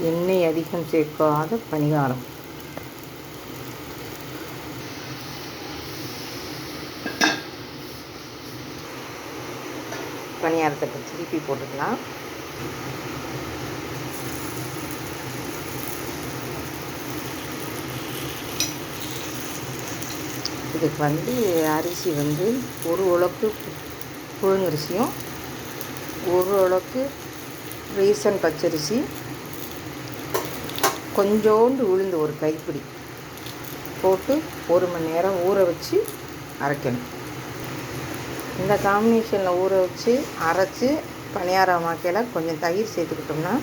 எண்ணெய் அதிகம் சேர்க்காத பணியாரம். பணியாரத்தை திருப்பி போட்டுக்கலாம். இதுக்கு அரிசி ஒரு உலக்கு புழுங்கரிசியும் ஒரு உலக்கு ரீசன் பச்சரிசி, கொஞ்சோண்டு உளுந்து ஒரு கைப்பிடி போட்டு 1 மணி நேரம் ஊற வச்சு அரைக்கணும். இந்த காம்பினேஷனில் ஊற வச்சு அரைச்சி பணியாரம் ஆக்கையில் கொஞ்சம் தயிர் சேர்த்துக்கிட்டோம்னா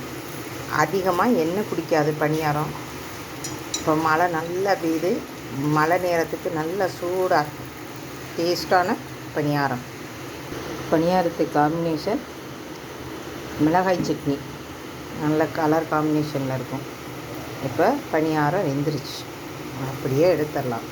அதிகமாக எண்ணெய் குடிக்காது பணியாரம். இப்போ மழை நல்லா பெய்யுது, மழை நேரத்துக்கு நல்ல சூடாக இருக்கும் டேஸ்டான பணியாரம். பணியாரத்துக்கு காம்பினேஷன் மிளகாய் சட்னி, நல்ல கலர் காம்பினேஷனில் இருக்கும். இப்போ பணியாரம் வெந்துருச்சு, அப்படியே எடுத்துடலாம்.